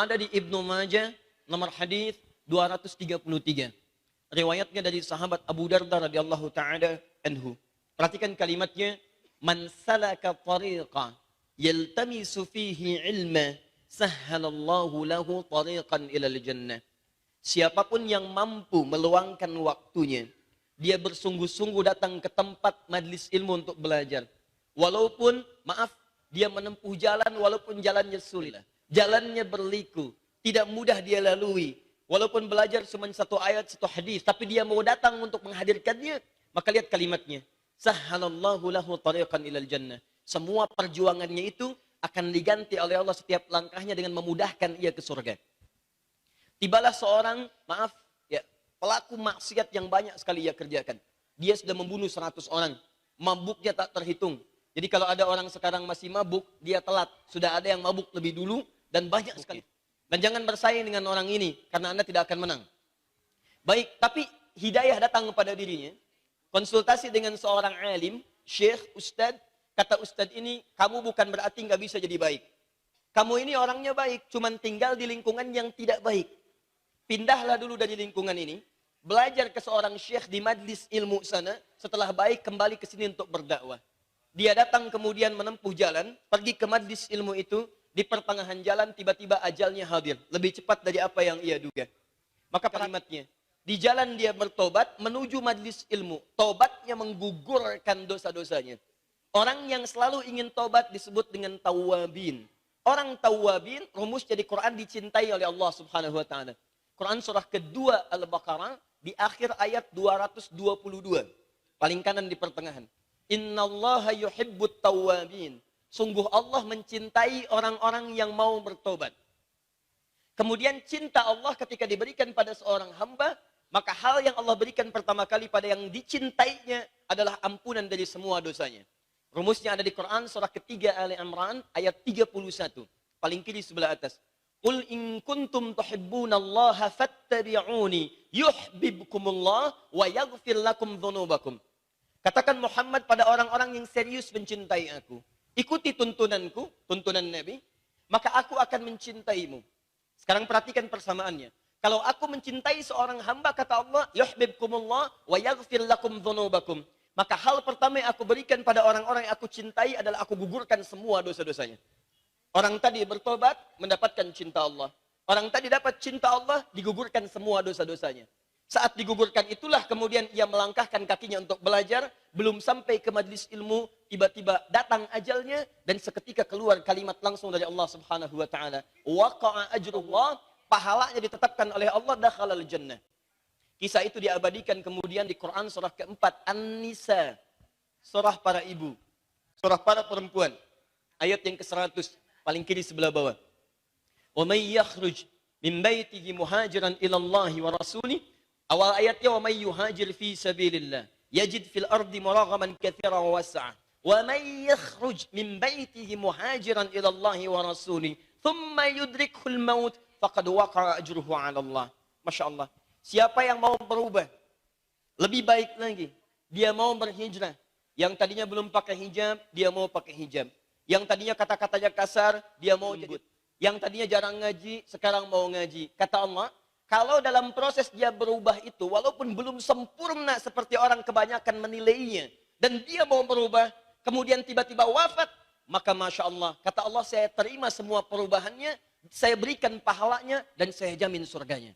Ada di Ibnu Majah, nomor hadis 233. Riwayatnya dari sahabat Abu Darda radhiyallahu taala anhu. Perhatikan kalimatnya, man salaka tariqa yaltamisu fihi ilma sahhalallahu lahu tariqan ilal jannah. Siapapun yang mampu meluangkan waktunya, dia bersungguh-sungguh datang ke tempat majlis ilmu untuk belajar. Walaupun, maaf, dia menempuh jalan walaupun jalannya sulit. Jalannya berliku, tidak mudah dia lalui. Walaupun belajar cuma satu ayat, satu hadis, tapi dia mau datang untuk menghadirkannya, maka lihat kalimatnya. Sahhalallahu lahu tariqan ilal jannah. Semua perjuangannya itu akan diganti oleh Allah setiap langkahnya dengan memudahkan ia ke surga. Tibalah seorang, maaf, ya, pelaku maksiat yang banyak sekali ia kerjakan. Dia sudah membunuh 100 orang. Mabuknya tak terhitung. Jadi kalau ada orang sekarang masih mabuk, dia telat. Sudah ada yang mabuk lebih dulu dan banyak sekali. Dan jangan bersaing dengan orang ini, karena Anda tidak akan menang. Baik, tapi hidayah datang kepada dirinya. Konsultasi dengan seorang alim, syekh, ustadz. Kata ustadz ini, kamu bukan berarti nggak bisa jadi baik. Kamu ini orangnya baik, cuman tinggal di lingkungan yang tidak baik. Pindahlah dulu dari lingkungan ini, belajar ke seorang syekh di majlis ilmu sana, setelah baik kembali ke sini untuk berdakwah. Dia datang kemudian menempuh jalan, pergi ke majlis ilmu itu, di pertengahan jalan tiba-tiba ajalnya hadir, lebih cepat dari apa yang ia duga. Maka kalimatnya, di jalan dia bertobat menuju majlis ilmu, tobatnya menggugurkan dosa-dosanya. Orang yang selalu ingin tobat disebut dengan tawwabin. Orang tawwabin, rumusnya di Quran dicintai oleh Allah Subhanahu wa taala. Quran surah kedua Al-Baqarah di akhir ayat 222. Paling kanan di pertengahan. Innallaha yuhibbut tawwabin. Sungguh Allah mencintai orang-orang yang mau bertobat. Kemudian cinta Allah ketika diberikan pada seorang hamba, maka hal yang Allah berikan pertama kali pada yang dicintainya adalah ampunan dari semua dosanya. Rumusnya ada di Quran surah ketiga Ali Imran ayat 31. Paling kiri sebelah atas. Qul in kuntum tuhibbunallaha fattabi'uni yuhibbukumullah wa yaghfir lakum dzunubakum. Katakan Muhammad pada orang-orang yang serius mencintai aku. Ikuti tuntunanku, tuntunan Nabi, maka aku akan mencintaimu. Sekarang perhatikan persamaannya. Kalau aku mencintai seorang hamba, kata Allah, yuhibbukumullah wa yaghfir lakum dzunubakum. Maka hal pertama yang aku berikan pada orang-orang yang aku cintai adalah aku gugurkan semua dosa-dosanya. Orang tadi bertobat, mendapatkan cinta Allah. Orang tadi dapat cinta Allah, digugurkan semua dosa-dosanya. Saat digugurkan itulah kemudian ia melangkahkan kakinya untuk belajar, belum sampai ke majlis ilmu, tiba-tiba datang ajalnya, dan seketika keluar kalimat langsung dari Allah Subhanahu wa taala. Waqa'a ajrullah, pahalanya ditetapkan oleh Allah, dakhalal jannah. Kisah itu diabadikan kemudian di Quran surah keempat, An-Nisa. Surah para ibu. Surah para perempuan. Ayat yang ke-100. Paling kiri sebelah bawah. Wa may yakhruj min baitihi muhajiran ila Allah wa rasuli. Awal ayatnya wa may yuhajir fi sabilillah yajid fil ardi muraghaman katsiran wa was'a. Wa may yakhruj min baitihi muhajiran ila Allah wa rasuli thumma yudrikul maut faqad waqa'a ajruhu 'ala Allah. Masyaallah. Siapa yang mau berubah lebih baik lagi, dia mau berhijrah. Yang tadinya belum pakai hijab, dia mau pakai hijab. Yang tadinya kata-katanya kasar, dia mau lembut. Yang tadinya jarang ngaji, sekarang mau ngaji. Kata Allah, kalau dalam proses dia berubah itu, walaupun belum sempurna seperti orang kebanyakan menilainya, dan dia mau berubah, kemudian tiba-tiba wafat, maka Masya Allah, kata Allah, saya terima semua perubahannya, saya berikan pahalanya, dan saya jamin surganya.